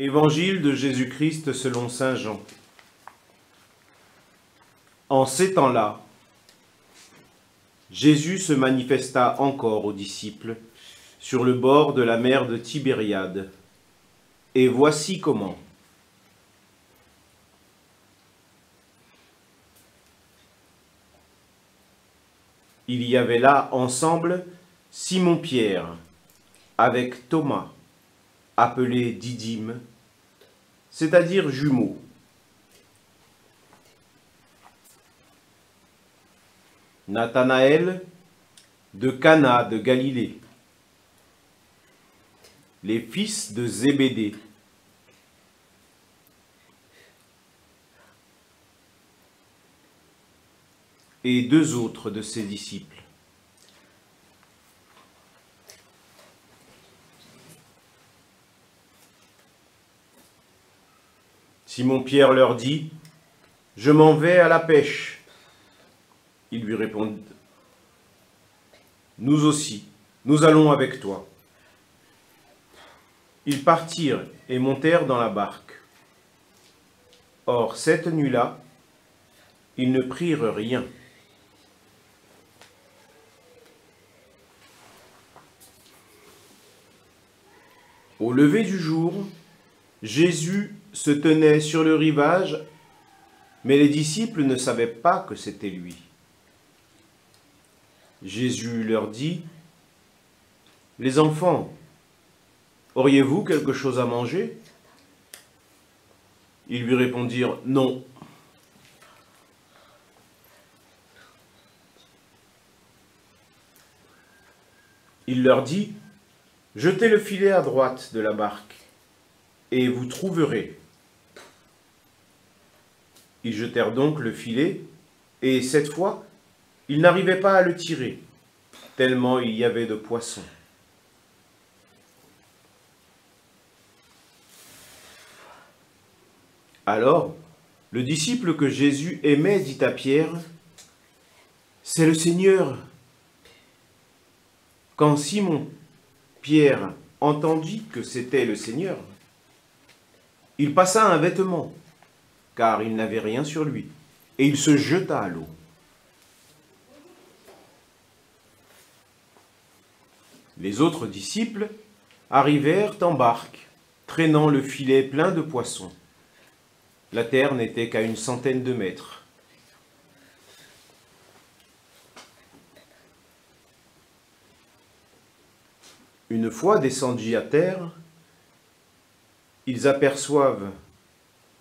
Évangile de Jésus-Christ selon saint Jean. En ces temps-là, Jésus se manifesta encore aux disciples sur le bord de la mer de Tibériade. Et voici comment. Il y avait là ensemble Simon-Pierre avec Thomas, appelé Didyme, c'est-à-dire jumeaux. Nathanaël de Cana de Galilée, les fils de Zébédée, et deux autres de ses disciples. Simon-Pierre leur dit : « Je m'en vais à la pêche. » Ils lui répondent : « Nous aussi, nous allons avec toi. » Ils partirent et montèrent dans la barque. Or, cette nuit-là, ils ne prirent rien. Au lever du jour, Jésus se tenait sur le rivage, mais les disciples ne savaient pas que c'était lui. Jésus leur dit : « Les enfants, auriez-vous quelque chose à manger ? » Ils lui répondirent : « Non. » Il leur dit : « Jetez le filet à droite de la barque, et vous trouverez. » Ils jetèrent donc le filet, et cette fois, ils n'arrivaient pas à le tirer, tellement il y avait de poissons. Alors, le disciple que Jésus aimait dit à Pierre : « C'est le Seigneur. » Quand Simon-Pierre entendit que c'était le Seigneur, il passa un vêtement, car il n'avait rien sur lui, et il se jeta à l'eau. Les autres disciples arrivèrent en barque, traînant le filet plein de poissons. La terre n'était qu'à 100 mètres. Une fois descendus à terre, ils aperçoivent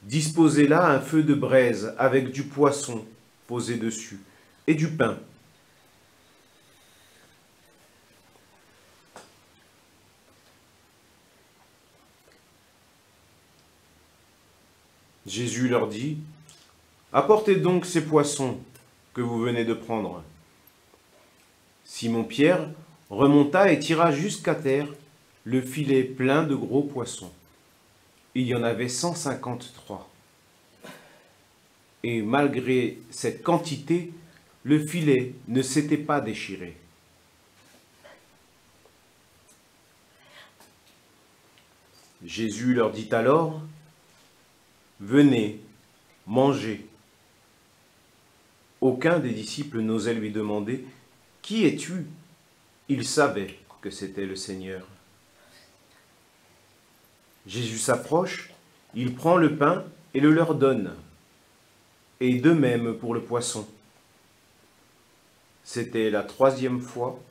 disposé là un feu de braise avec du poisson posé dessus et du pain. Jésus leur dit : « Apportez donc ces poissons que vous venez de prendre. » Simon-Pierre remonta et tira jusqu'à terre le filet plein de gros poissons. Il y en avait 153. Et malgré cette quantité, le filet ne s'était pas déchiré. Jésus leur dit alors : « Venez, mangez. » Aucun des disciples n'osait lui demander : « Qui es-tu ? » Il savait que c'était le Seigneur. Jésus s'approche, il prend le pain et le leur donne, et de même pour le poisson. C'était la 3e fois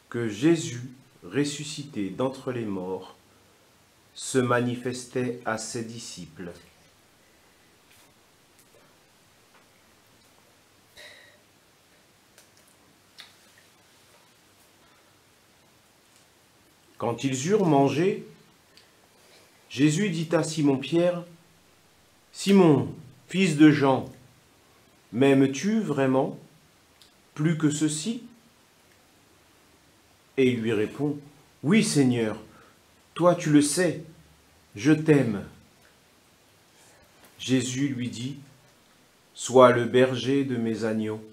que Jésus, ressuscité d'entre les morts, se manifestait à ses disciples. Quand ils eurent mangé, Jésus dit à Simon-Pierre : « Simon, fils de Jean, m'aimes-tu vraiment plus que ceci ?» Et il lui répond : « Oui, Seigneur, toi tu le sais, je t'aime. » Jésus lui dit : « Sois le berger de mes agneaux. »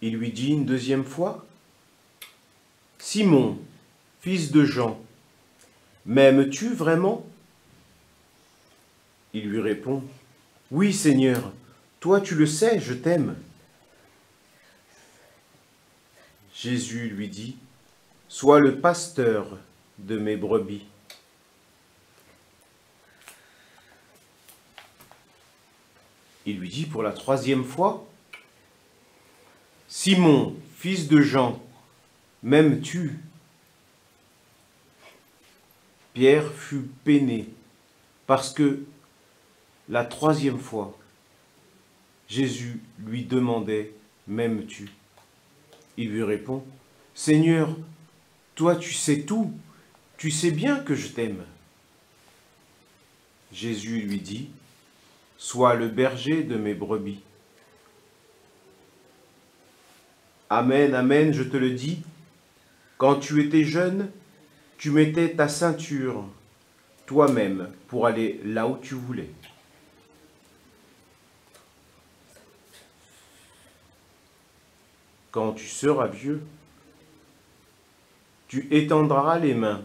Il lui dit une 2e fois : Simon, fils de Jean, m'aimes-tu vraiment? Il lui répond, oui, Seigneur, toi tu le sais, je t'aime. Jésus lui dit, sois le pasteur de mes brebis. Il lui dit pour la troisième fois, Simon, fils de Jean, m'aimes-tu? Pierre fut peiné parce que la troisième fois, Jésus lui demandait, m'aimes-tu? Il lui répond, Seigneur, toi tu sais tout, tu sais bien que je t'aime. Jésus lui dit, sois le berger de mes brebis. Amen, amen, je te le dis, quand tu étais jeune, tu mettais ta ceinture toi-même pour aller là où tu voulais. Quand tu seras vieux, tu étendras les mains,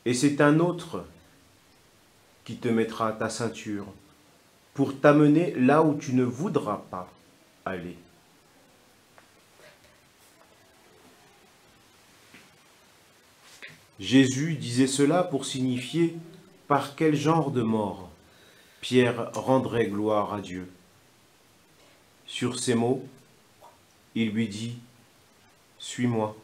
et c'est un autre qui te mettra ta ceinture pour t'amener là où tu ne voudras pas aller. Jésus disait cela pour signifier par quel genre de mort Pierre rendrait gloire à Dieu. Sur ces mots, il lui dit « Suis-moi ».